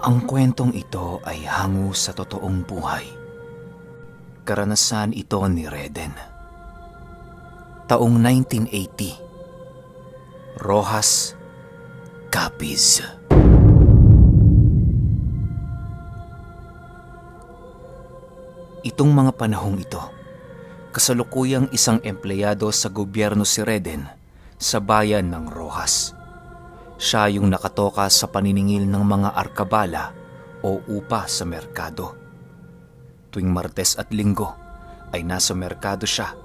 Ang kwentong ito ay hango sa totoong buhay. Karanasan ito ni Reden. Taong 1980. Rojas, Capiz. Itong mga panahong ito, kasalukuyang isang empleyado sa gobyerno si Reden sa bayan ng Rojas. Siya yung nakatoka sa paniningil ng mga arkabala o upa sa merkado. Tuwing Martes at Linggo ay nasa merkado siya,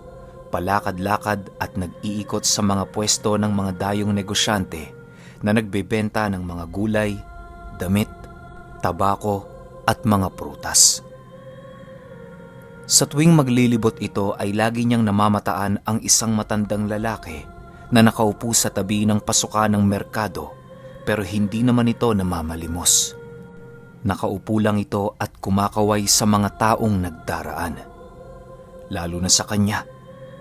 palakad-lakad at nag-iikot sa mga pwesto ng mga dayong negosyante na nagbebenta ng mga gulay, damit, tabako at mga prutas. Sa tuwing maglilibot ito ay lagi niyang namamataan ang isang matandang lalaki na nakaupo sa tabi ng pasukan ng merkado pero hindi naman ito namamalimos. Nakaupo lang ito at kumakaway sa mga taong nagdaraan. Lalo na sa kanya,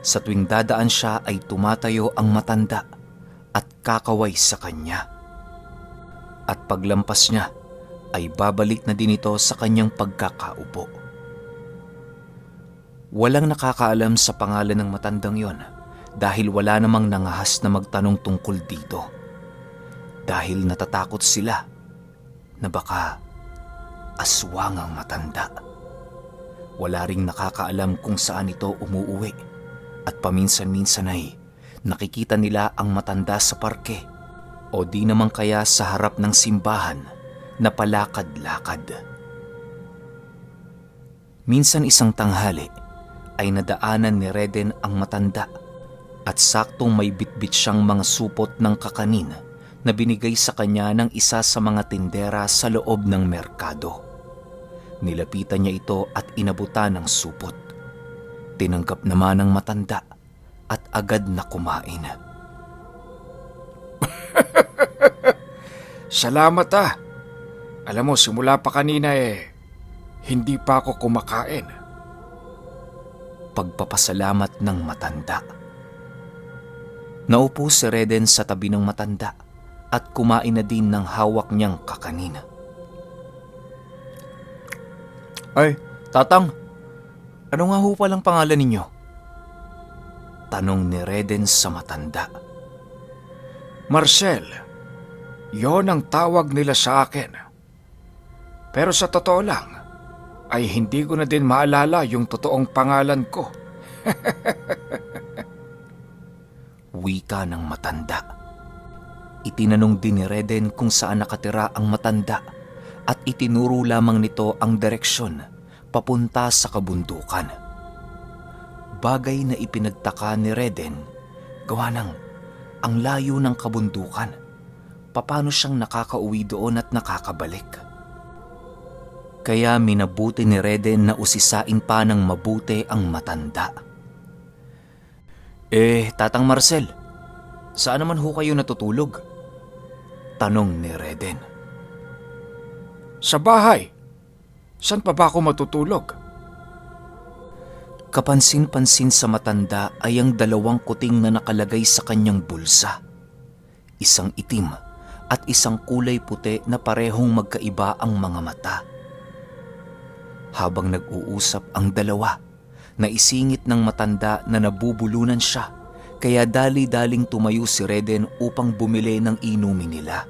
sa tuwing dadaan siya ay tumatayo ang matanda at kakaway sa kanya. At paglampas niya ay babalik na din ito sa kanyang pagkakaupo. Walang nakakaalam sa pangalan ng matandang yon dahil wala namang nangahas na magtanong tungkol dito. Dahil natatakot sila na baka aswang ang matanda. Wala ring nakakaalam kung saan ito umuuwi at paminsan-minsan ay nakikita nila ang matanda sa parke o di naman kaya sa harap ng simbahan na palakad-lakad. Minsan isang tanghali ay nadaanan ni Reden ang matanda at saktong may bitbit siyang mga supot ng kakanin na binigay sa kanya ng isa sa mga tindera sa loob ng merkado. Nilapitan niya ito at inabutan ng supot. Tinanggap naman ng matanda at agad na kumain. Salamat ah. Alam mo, simula pa kanina hindi pa ako kumakain. Pagpapasalamat ng matanda. Naupo si Reden sa tabi ng matanda at kumain na din ng hawak niyang kakanin. Ay, Tatang, ano nga ho palang pangalan ninyo? Tanong ni Reden sa matanda. Marcel, yon ang tawag nila sa akin. Pero sa totoo lang, ay hindi ko na din maalala yung totoong pangalan ko. Wika ng matanda. Itinanong din ni Reden kung saan nakatira ang matanda at itinuro lamang nito ang direksyon papunta sa kabundukan. Bagay na ipinagtaka ni Reden, gawa ng ang layo ng kabundukan. Paano siyang nakakauwi doon at nakakabalik? Kaya minabuti ni Reden na usisain pa ng mabuti ang matanda. Tatang Marcel, saan naman ho kayo natutulog? Tanong ni Reden. Sa bahay. Saan pa ba ako matutulog? Kapansin-pansin sa matanda ay ang dalawang kuting na nakalagay sa kanyang bulsa. Isang itim at isang kulay puti na parehong magkaiba ang mga mata. Habang nag-uusap ang dalawa, naisingit ng matanda na nabubulunan siya, kaya dali-daling tumayo si Reden upang bumili ng inumin nila.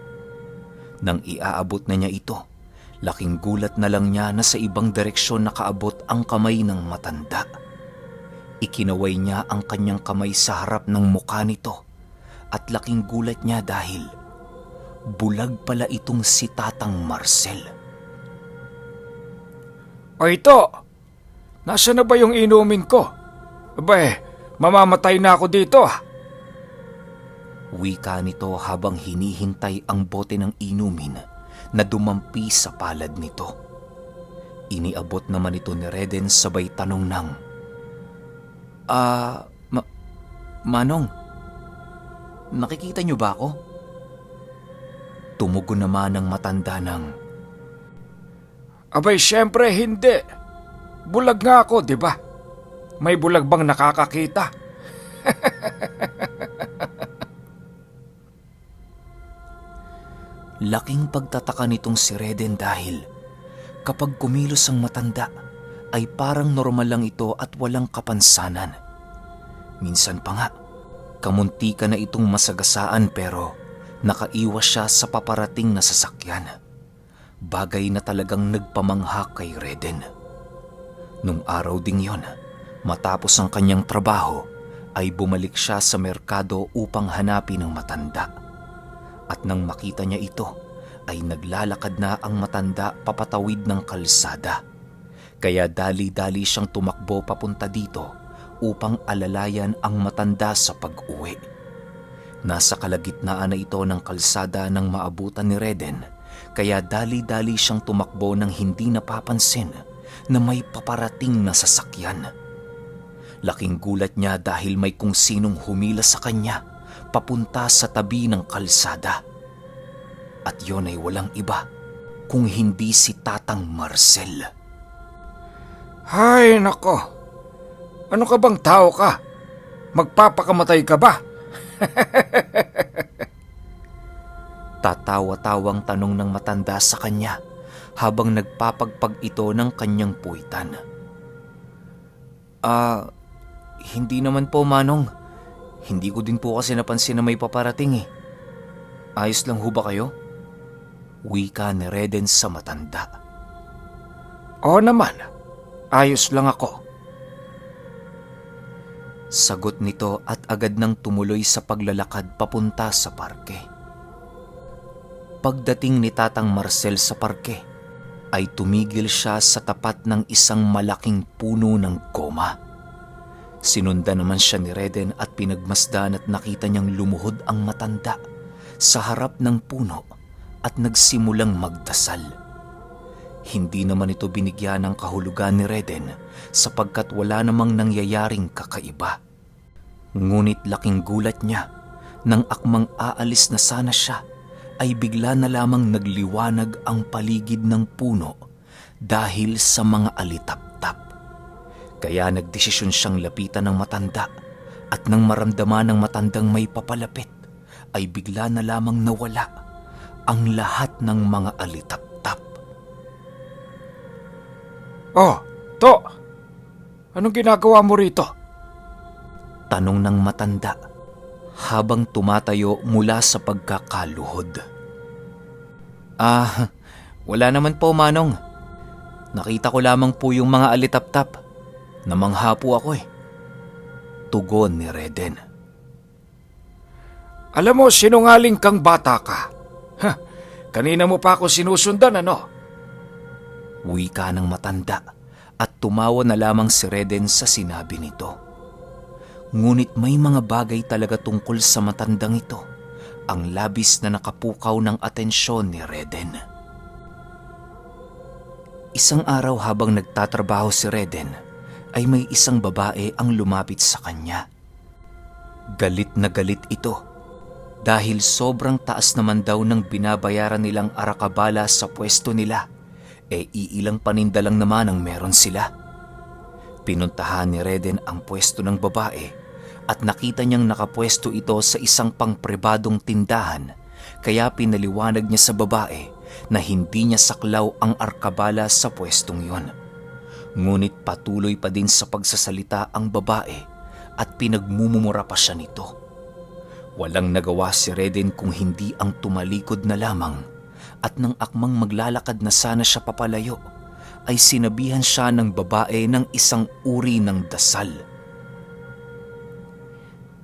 Nang iaabot na niya ito, laking gulat na lang niya na sa ibang direksyon nakaabot ang kamay ng matanda. Ikinaway niya ang kanyang kamay sa harap ng mukha nito at laking gulat niya dahil bulag pala itong si Tatang Marcel. O ito, nasa na ba yung inumin ko? Mamamatay na ako dito ah. Wika nito habang hinihintay ang bote ng inumin na dumampi sa palad nito. Iniabot naman ito ni Reden sabay tanong ng, Manong, nakikita niyo ba ako? Tumugon naman ng matanda ng, Siyempre hindi. Bulag nga ako, di ba? May bulag bang nakakakita? Laking pagtataka nitong si Reden dahil kapag kumilos ang matanda ay parang normal lang ito at walang kapansanan. Minsan pa nga, kamuntika na itong masagasaan pero nakaiwas siya sa paparating na sasakyan. Bagay na talagang nagpamangha kay Reden. Nung araw ding yon, matapos ang kanyang trabaho, ay bumalik siya sa merkado upang hanapin ang matanda. At nang makita niya ito, ay naglalakad na ang matanda papatawid ng kalsada. Kaya dali-dali siyang tumakbo papunta dito upang alalayan ang matanda sa pag-uwi. Nasa kalagitnaan na ito ng kalsada nang maabutan ni Reden, kaya dali-dali siyang tumakbo nang hindi napapansin na may paparating na sasakyan. Laking gulat niya dahil may kung sinong humila sa kanya papunta sa tabi ng kalsada. At yon ay walang iba kung hindi si Tatang Marcel. Hay nako, ano ka bang tao ka? Magpapakamatay ka ba? Tatawa-tawang tanong ng matanda sa kanya habang nagpapagpag ito ng kanyang puwitan. Hindi naman po, Manong. Hindi ko din po kasi napansin na may paparating eh. Ayos lang ho ba kayo? Wika ni Reden sa matanda. Oo naman, ayos lang ako. Sagot nito at agad nang tumuloy sa paglalakad papunta sa parke. Pagdating ni Tatang Marcel sa parke, ay tumigil siya sa tapat ng isang malaking puno ng goma. Sinundan naman siya ni Reden at pinagmasdan at nakita niyang lumuhod ang matanda sa harap ng puno at nagsimulang magdasal. Hindi naman ito binigyan ng kahulugan ni Reden sapagkat wala namang nangyayaring kakaiba. Ngunit laking gulat niya nang akmang aalis na sana siya ay bigla na lamang nagliwanag ang paligid ng puno dahil sa mga alitap-tap. Kaya nagdesisyon siyang lapitan ng matanda at nang maramdaman ng matandang may papalapit ay bigla na lamang nawala ang lahat ng mga alitap-tap. Oh, To! Anong ginagawa mo rito? Tanong ng matanda habang tumatayo mula sa pagkakaluhod. Wala naman po, Manong. Nakita ko lamang po yung mga alitap-tap. Namangha po ako eh. Tugon ni Reden. Alam mo, sinungaling kang bata ka. Kanina mo pa ako sinusundan, ano? Wika ng matanda at tumawa na lamang si Reden sa sinabi nito. Ngunit may mga bagay talaga tungkol sa matandang ito ang labis na nakapukaw ng atensyon ni Reden. Isang araw habang nagtatrabaho si Reden ay may isang babae ang lumapit sa kanya. Galit na galit ito dahil sobrang taas naman daw ng binabayaran nilang arakabala sa pwesto nila, iilang paninda lang naman ang meron sila. Pinuntahan ni Reden ang pwesto ng babae at nakita niyang nakapwesto ito sa isang pangpribadong tindahan, kaya pinaliwanag niya sa babae na hindi niya saklaw ang arkabala sa pwestong yon. Ngunit patuloy pa din sa pagsasalita ang babae at pinagmumumura pa siya nito. Walang nagawa si Reden kung hindi ang tumalikod na lamang at nang akmang maglalakad na sana siya papalayo ay sinabihan siya ng babae ng isang uri ng dasal.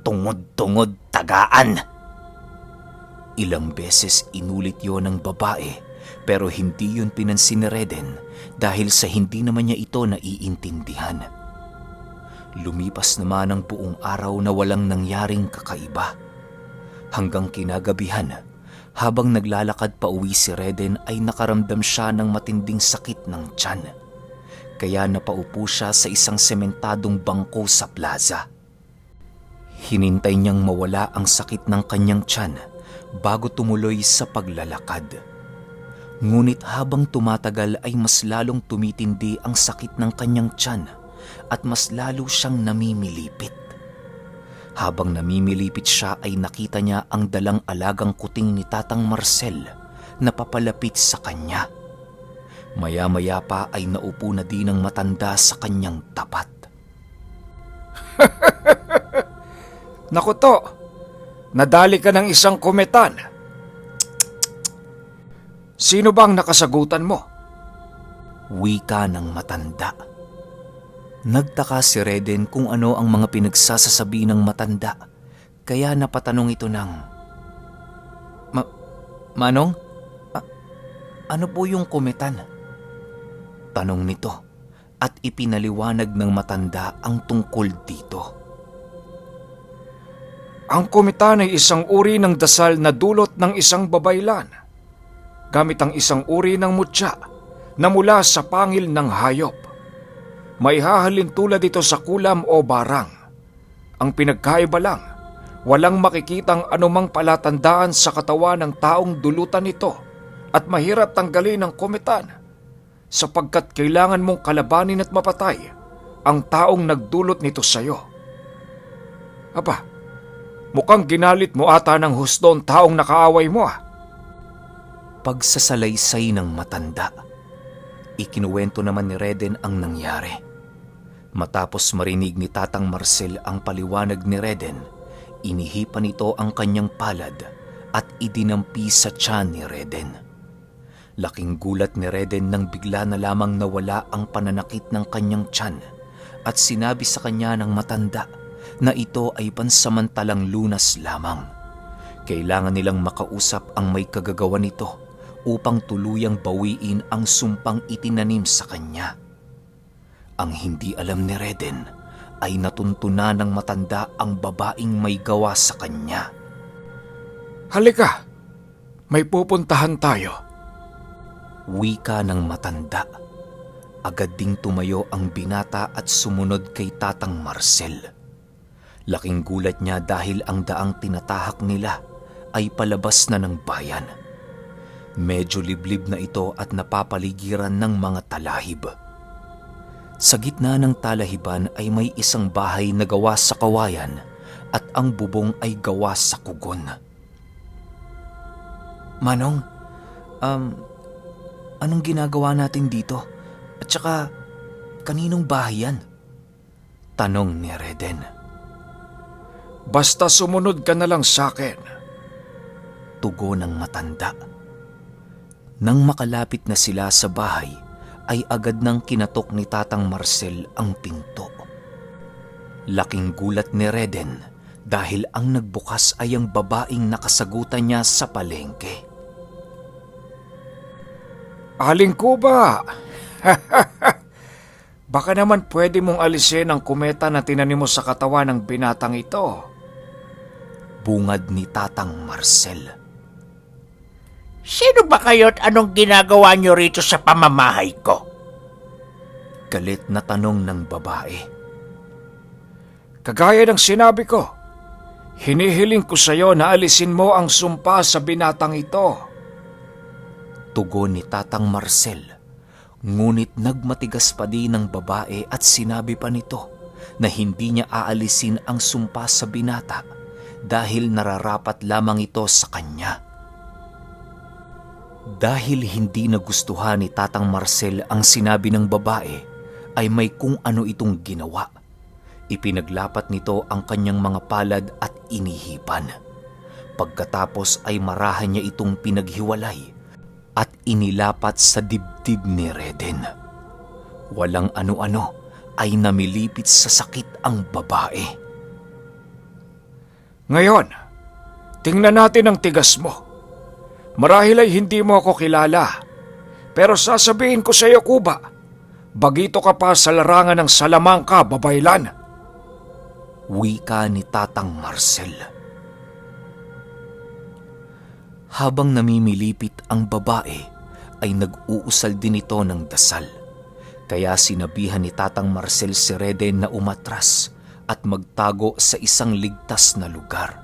Tungod-tungod tagaan! Ilang beses inulit yon ng babae pero hindi yun pinansin ni Reden dahil sa hindi naman niya ito naiintindihan. Lumipas naman ang buong araw na walang nangyaring kakaiba. Hanggang kinagabihan, habang naglalakad pa uwi si Reden ay nakaramdam siya ng matinding sakit ng tiyan. Kaya napaupo siya sa isang sementadong bangko sa plaza. Hinintay niyang mawala ang sakit ng kanyang tiyan bago tumuloy sa paglalakad. Ngunit habang tumatagal ay mas lalong tumitindi ang sakit ng kanyang tiyan at mas lalo siyang namimilipit. Habang namimilipit siya ay nakita niya ang dalang alagang kuting ni Tatang Marcel na papalapit sa kanya. Maya-maya pa ay naupo na din ang matanda sa kanyang tapat. Naku to, nadali ka ng isang kumetan. Sino bang nakasagutan mo? Wika ng matanda. Nagtaka si Reden kung ano ang mga pinagsasasabi ng matanda, kaya napatanong ito ng, Manong, ano po yung kumetan? Tanong nito at ipinaliwanag ng matanda ang tungkol dito. Ang kumetan ay isang uri ng dasal na dulot ng isang babaylan, gamit ang isang uri ng mutya na mula sa pangil ng hayop. May hahalin tulad ito sa kulam o barang. Ang pinagkaiba lang, walang makikitang anumang palatandaan sa katawan ng taong dulutan nito at mahirap tanggalin ng kumetan sapagkat kailangan mong kalabanin at mapatay ang taong nagdulot nito sa iyo. Aba, mukhang ginalit mo ata ng husto ang taong nakaaway mo ah. Pagsasalaysay ng matanda, ikinuwento naman ni Reden ang nangyari. Matapos marinig ni Tatang Marcel ang paliwanag ni Reden, inihipan nito ang kanyang palad at idinampi sa tiyan ni Reden. Laking gulat ni Reden nang bigla na lamang nawala ang pananakit ng kanyang tiyan at sinabi sa kanya ng matanda na ito ay pansamantalang lunas lamang. Kailangan nilang makausap ang may kagagawa nito upang tuluyang bawiin ang sumpang itinanim sa kanya. Ang hindi alam ni Reden ay natuntunan ng matanda ang babaeng may gawa sa kanya. Halika, may pupuntahan tayo. Wika ng matanda. Agad ding tumayo ang binata at sumunod kay Tatang Marcel. Laking gulat niya dahil ang daang tinatahak nila ay palabas na ng bayan. Medyo liblib na ito at napapaligiran ng mga talahib. Sa gitna ng talahiban ay may isang bahay na gawa sa kawayan at ang bubong ay gawa sa kugon. Manong, anong ginagawa natin dito? At saka, kaninong bahay yan? Tanong ni Reden. Basta sumunod ka na lang sa akin. Tugon ng matanda. Nang makalapit na sila sa bahay, ay agad nang kinatok ni Tatang Marcel ang pinto. Laking gulat ni Reden dahil ang nagbukas ay ang babaeng nakasagutan niya sa palengke. Aling Kuba! Baka naman pwede mong alisin ang kumeta na tinanim mo sa katawan ng binatang ito. Bungad ni Tatang Marcel. Sino ba kayo at anong ginagawa niyo rito sa pamamahay ko? Galit na tanong ng babae. Kagaya ng sinabi ko, hinihiling ko sa iyo na alisin mo ang sumpa sa binatang ito. Tugon ni Tatang Marcel. Ngunit nagmatigas pa din ng babae at sinabi pa nito na hindi niya aalisin ang sumpa sa binata dahil nararapat lamang ito sa kanya. Dahil hindi nagustuhan ni Tatang Marcel ang sinabi ng babae, ay may kung ano itong ginawa. Ipinaglapat nito ang kanyang mga palad at inihipan. Pagkatapos ay marahan niya itong pinaghiwalay at inilapat sa dibdib ni Reden. Walang ano-ano ay namilipit sa sakit ang babae. Ngayon, tingnan natin ang tigas mo. Marahil ay hindi mo ako kilala, pero sasabihin ko sa iyo, Kuba, bagito ka pa sa larangan ng Salamangka, babaylan. Wika ni Tatang Marcel. Habang namimilipit ang babae, ay nag-uusal din ito ng dasal. Kaya sinabihan ni Tatang Marcel si Reden na umatras at magtago sa isang ligtas na lugar.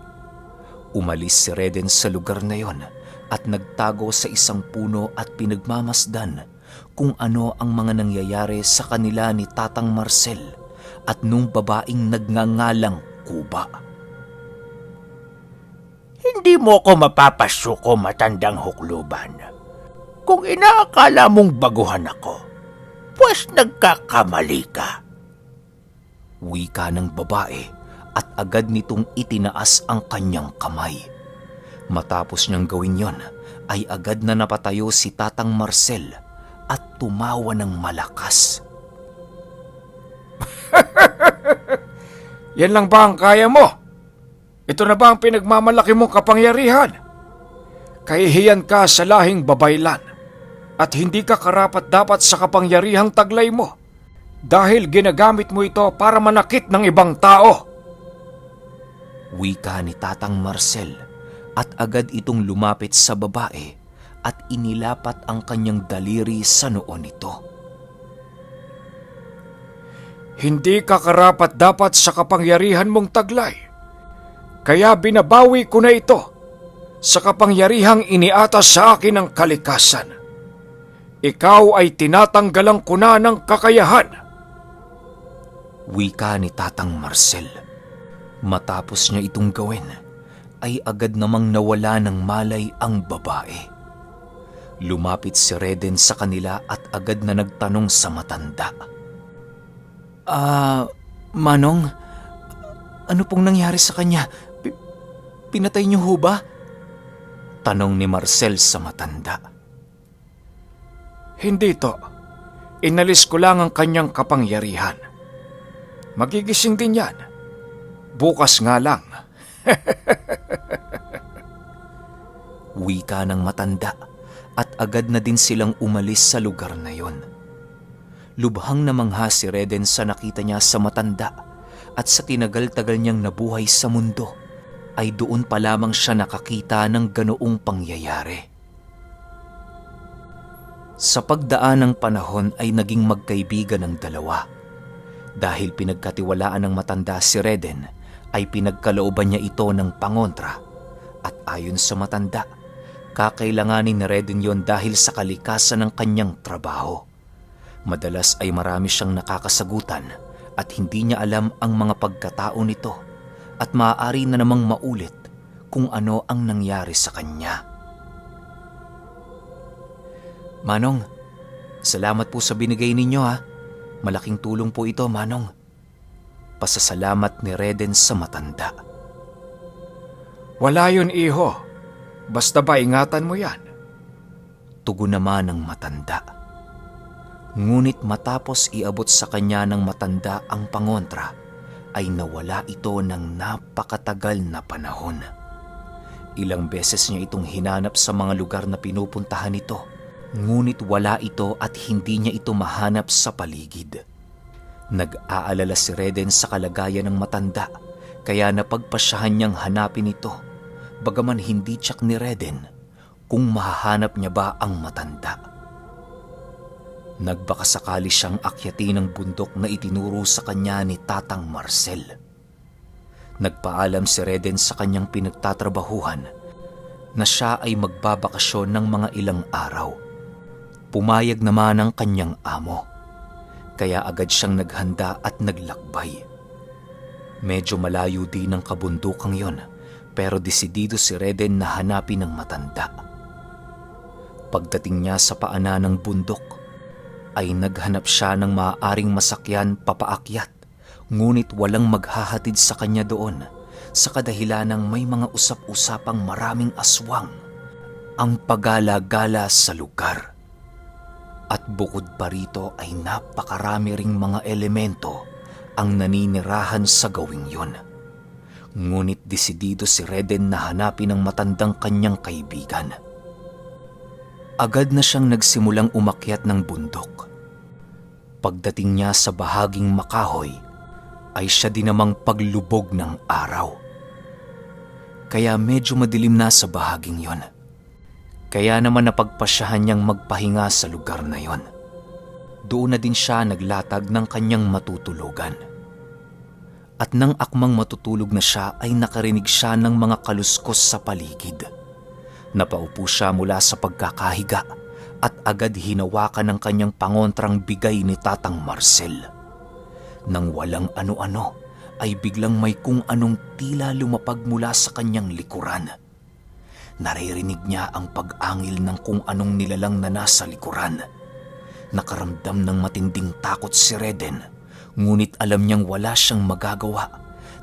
Umalis si Reden sa lugar na yon at nagtago sa isang puno at pinagmamasdan kung ano ang mga nangyayari sa kanila ni Tatang Marcel at nung babaeng nagngangalang Kuba. Hindi mo ko mapapasuko, matandang hukluban. Kung inaakala mong baguhan ako, pues nagkakamali ka. Wika ng babae at agad nitong itinaas ang kanyang kamay. Matapos niyang gawin yon, ay agad na napatayo si Tatang Marcel at tumawa ng malakas. Yan lang ba ang kaya mo? Ito na ba ang pinagmamalaki mong kapangyarihan? Kahihiyan ka sa lahing babaylan at hindi ka karapat-dapat sa kapangyarihang taglay mo dahil ginagamit mo ito para manakit ng ibang tao. Wika ni Tatang Marcel at agad itong lumapit sa babae at inilapat ang kanyang daliri sa noo nito. Hindi ka karapat-dapat sa kapangyarihan mong taglay. Kaya binabawi ko na ito sa kapangyarihang iniatas sa akin ng kalikasan. Ikaw ay tinatanggalan ko na ng kakayahan. Wika ni Tatang Marcel. Matapos niya itong gawin, ay agad namang nawala ng malay ang babae. Lumapit si Reden sa kanila at agad na nagtanong sa matanda. Manong, ano pong nangyari sa kanya? Pinatay niyo ho ba? Tanong ni Marcel sa matanda. Hindi to. Inalis ko lang ang kanyang kapangyarihan. Magigising din yan. Bukas nga lang. Wika ng matanda at agad na din silang umalis sa lugar na yon. Lubhang namangha si Reden sa nakita niya sa matanda at sa tinagal-tagal niyang nabuhay sa mundo ay doon pa lamang siya nakakita ng ganoong pangyayari. Sa pagdaan ng panahon ay naging magkaibigan ang dalawa. Dahil pinagkatiwalaan ng matanda si Reden ay pinagkalooban niya ito ng pangontra at ayon sa matanda, kakailanganin ni Reden yon dahil sa kalikasan ng kanyang trabaho. Madalas ay marami siyang nakakasagutan at hindi niya alam ang mga pagkatao nito at maaari na namang maulit kung ano ang nangyari sa kanya. Manong, salamat po sa binigay ninyo ha. Malaking tulong po ito, Manong. Pasasalamat ni Reden sa matanda. Wala yun, iho. Basta ba ingatan mo yan? Tugon naman ng matanda. Ngunit matapos iabot sa kanya ng matanda ang pangontra, ay nawala ito ng napakatagal na panahon. Ilang beses niya itong hinanap sa mga lugar na pinupuntahan nito, ngunit wala ito at hindi niya ito mahanap sa paligid. Nag-aalala si Reden sa kalagayan ng matanda, kaya napagpasyahan niyang hanapin ito, bagaman hindi tiyak ni Reden kung mahahanap niya ba ang matanda. Nagbakasakali siyang akyatin ang bundok na itinuro sa kanya ni Tatang Marcel. Nagpaalam si Reden sa kanyang pinagtatrabahuhan na siya ay magbabakasyon ng mga ilang araw. Pumayag naman ang kanyang amo, kaya agad siyang naghanda at naglakbay. Medyo malayo din ang kabundukang yon, pero desidido si Reden na hanapin ang matanda. Pagdating niya sa paanan ng bundok, ay naghanap siya ng maaaring masakyan papaakyat, ngunit walang maghahatid sa kanya doon sa kadahilanang may mga usap-usapang maraming aswang ang pagala-gala sa lugar. At bukod pa rito ay napakarami ring mga elemento ang naninirahan sa gawing yon. Ngunit desidido si Reden na hanapin ang matandang kanyang kaibigan. Agad na siyang nagsimulang umakyat ng bundok. Pagdating niya sa bahaging makahoy, ay siya din namang paglubog ng araw. Kaya medyo madilim na sa bahaging yon. Kaya naman napagpasyahan niyang magpahinga sa lugar na yon. Doon na din siya naglatag ng kanyang matutulugan. At nang akmang matutulog na siya ay nakarinig siya ng mga kaluskos sa paligid. Napaupo siya mula sa pagkakahiga at agad hinawakan ng kanyang pangontrang bigay ni Tatang Marcel. Nang walang ano-ano ay biglang may kung anong tila lumapag mula sa kanyang likuran. Naririnig niya ang pag-angil ng kung anong nilalang na nasa likuran. Nakaramdam ng matinding takot si Reden, ngunit alam niyang wala siyang magagawa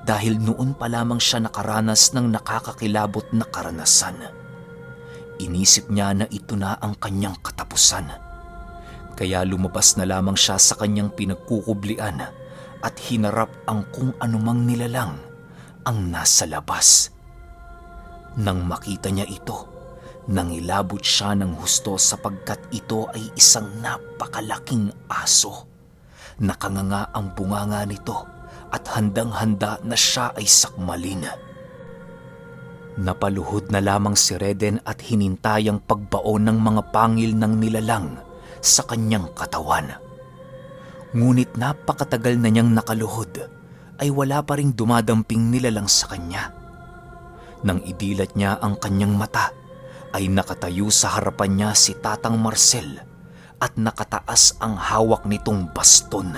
dahil noon pa lamang siya nakaranas ng nakakakilabot na karanasan. Inisip niya na ito na ang kanyang katapusan. Kaya lumabas na lamang siya sa kanyang pinagkukublian at hinarap ang kung anumang nilalang ang nasa labas. Nang makita niya ito, nangilabot siya ng husto sapagkat ito ay isang napakalaking aso. Nakanganga ang bunganga nito at handang-handa na siya ay sakmalin. Napaluhod na lamang si Reden at hinintay ang pagbaon ng mga pangil ng nilalang sa kanyang katawan. Ngunit napakatagal na niyang nakaluhod ay wala pa ring dumadamping nilalang sa kanya. Nang idilat niya ang kanyang mata, ay nakatayo sa harapan niya si Tatang Marcel at nakataas ang hawak nitong baston.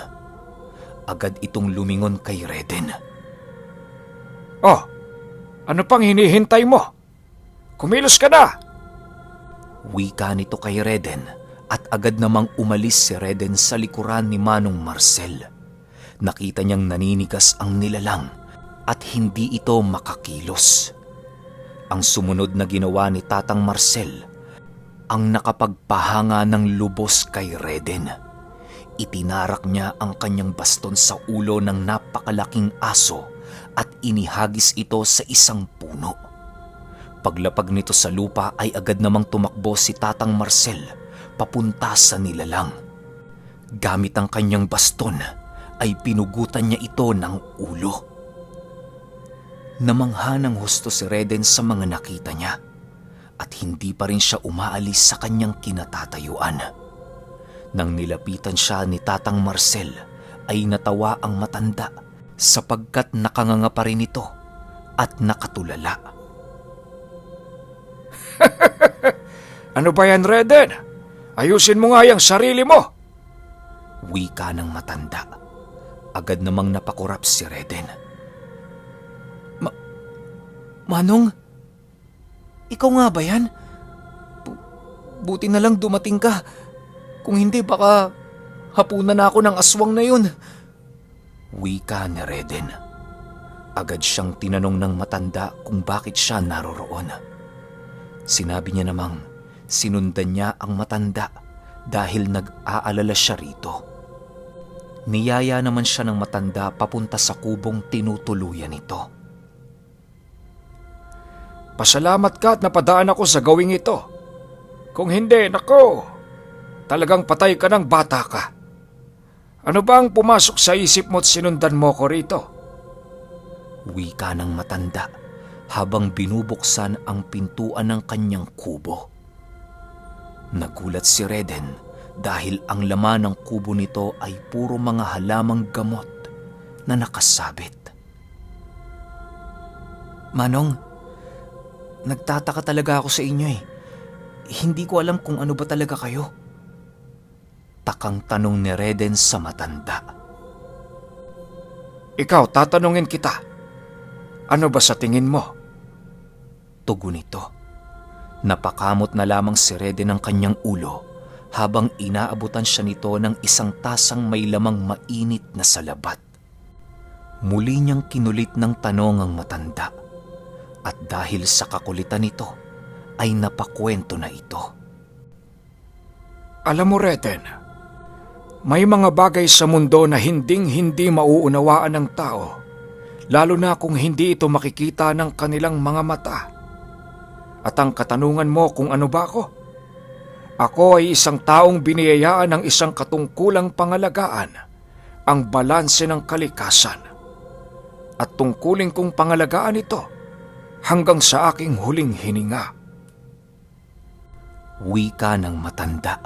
Agad itong lumingon kay Reden. Oh, ano pang hinihintay mo? Kumilos ka na! Wika nito kay Reden at agad namang umalis si Reden sa likuran ni Manong Marcel. Nakita niyang naninigas ang nilalang at hindi ito makakilos. Ang sumunod na ginawa ni Tatang Marcel ang nakapagpahanga ng lubos kay Reden. Itinarak niya ang kanyang baston sa ulo ng napakalaking aso at inihagis ito sa isang puno. Paglapag nito sa lupa ay agad namang tumakbo si Tatang Marcel papunta sa nilalang. Gamit ang kanyang baston ay pinugutan niya ito ng ulo. Namangha ng husto si Reden sa mga nakita niya at hindi pa rin siya umaalis sa kanyang kinatatayuan. Nang nilapitan siya ni Tatang Marcel ay natawa ang matanda sapagkat nakanganga pa rin ito at nakatulala. Ano ba yan, Reden? Ayusin mo nga yung sarili mo! Wika ng matanda. Agad namang napakurap si Reden. Manong, ikaw nga ba yan? Buti na lang dumating ka. Kung hindi, baka hapunan na ako ng aswang na yun. Wika ni Reden. Agad siyang tinanong ng matanda kung bakit siya naroroon. Sinabi niya namang sinundan niya ang matanda dahil nag-aalala siya rito. Niyaya naman siya ng matanda papunta sa kubong tinutuluyan nito. Pasalamat ka at napadaan ako sa gawing ito. Kung hindi, nako, talagang patay ka ng bata ka. Ano ba ang pumasok sa isip mo at sinundan mo ko rito? Wika ng matanda habang binubuksan ang pintuan ng kanyang kubo. Nagulat si Reden dahil ang laman ng kubo nito ay puro mga halamang gamot na nakasabit. Manong, nagtataka talaga ako sa inyo eh. Hindi ko alam kung ano ba talaga kayo. Takang tanong ni Reden sa matanda. Ikaw, tatanungin kita. Ano ba sa tingin mo? Tugon nito. Napakamot na lamang si Reden ng kanyang ulo habang inaabutan siya nito ng isang tasang may lamang mainit na salabat. Muli niyang kinulit ng tanong ang matanda. At dahil sa kakulitan nito, ay napakwento na ito. Alam mo, Reden, may mga bagay sa mundo na hinding-hindi mauunawaan ng tao, lalo na kung hindi ito makikita ng kanilang mga mata. At ang katanungan mo kung ano ba ako? Ako ay isang taong biniyayaan ng isang katungkulang pangalagaan, ang balanse ng kalikasan. At tungkulin kong pangalagaan ito hanggang sa aking huling hininga. Wika ng matanda.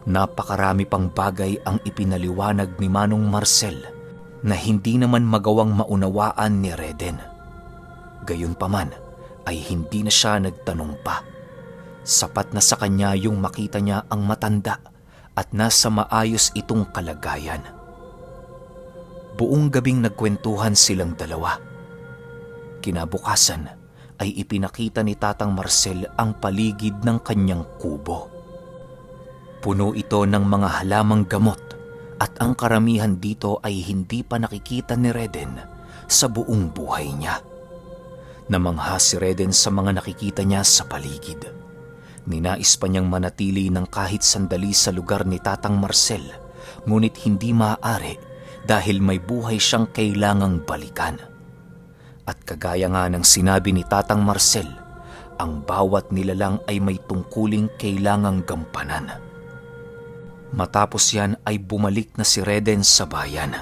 Napakarami pang bagay ang ipinaliwanag ni Manong Marcel na hindi naman magawang maunawaan ni Reden. Gayunpaman ay hindi na siya nagtanong pa. Sapat na sa kanya yung makita niya ang matanda at nasa maayos itong kalagayan. Buong gabing nagkwentuhan silang dalawa. Kinabukasan ay ipinakita ni Tatang Marcel ang paligid ng kanyang kubo. Puno ito ng mga halamang gamot at ang karamihan dito ay hindi pa nakikita ni Reden sa buong buhay niya. Namangha si Reden sa mga nakikita niya sa paligid. Ninais pa niyang manatili ng kahit sandali sa lugar ni Tatang Marcel, ngunit hindi maaari dahil may buhay siyang kailangang balikan. At kagaya nga ng sinabi ni Tatang Marcel, ang bawat nilalang ay may tungkuling kailangang gampanan. Matapos yan ay bumalik na si Reden sa bayan.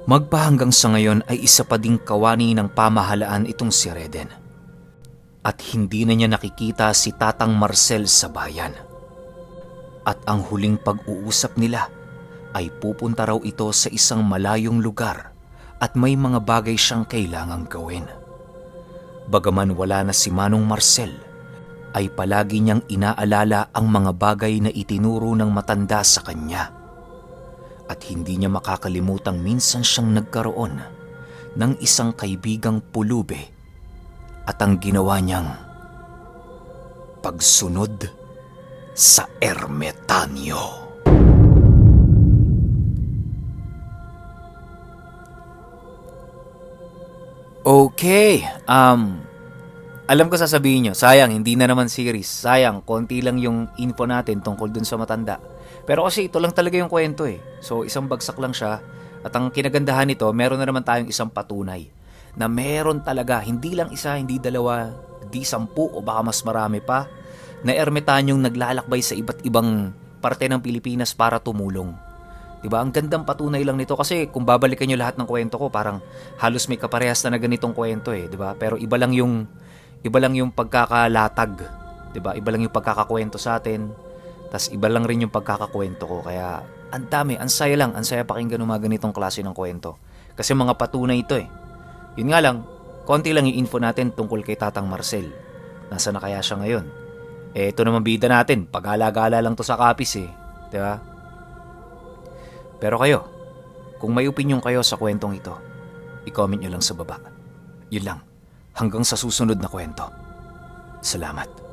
Magpahanggang sa ngayon ay isa pa ding kawani ng pamahalaan itong si Reden. At hindi na niya nakikita si Tatang Marcel sa bayan. At ang huling pag-uusap nila ay pupunta raw ito sa isang malayong lugar at may mga bagay siyang kailangang gawin. Bagaman wala na si Manong Marcel, ay palagi niyang inaalala ang mga bagay na itinuro ng matanda sa kanya. At hindi niya makakalimutang minsan siyang nagkaroon ng isang kaibigang pulube at ang ginawa niyang pagsunod sa ermitanyo. Okay, alam ko sasabihin nyo, sayang, hindi na naman series. Sayang, konti lang yung info natin tungkol dun sa matanda. Pero kasi ito lang talaga yung kwento eh. So, isang bagsak lang siya. At ang kinagandahan nito, meron na naman tayong isang patunay na meron talaga, hindi lang isa, hindi dalawa, di 10 o baka mas marami pa, na ermitanyong naglalakbay sa iba't ibang parte ng Pilipinas para tumulong. Diba? Ang gandang patunay lang nito kasi kung babalikan nyo lahat ng kwento ko, parang halos may kaparehas na ganitong kwento eh, diba? Pero iba lang yung pagkakalatag, diba? Iba lang yung pagkakakwento sa atin, tas iba lang rin yung pagkakakwento ko. Kaya ang dami, ang saya pakinggan ng mga ganitong klase ng kwento. Kasi mga patunay ito eh. Yun nga lang, konti lang yung info natin tungkol kay Tatang Marcel. Nasa na kaya siya ngayon? Eh, ito naman bida natin, pag-gala-gala lang to sa kapis eh, diba? Pero kayo, kung may opinion kayo sa kwentong ito, i-comment nyo lang sa baba. Yun lang, hanggang sa susunod na kwento. Salamat.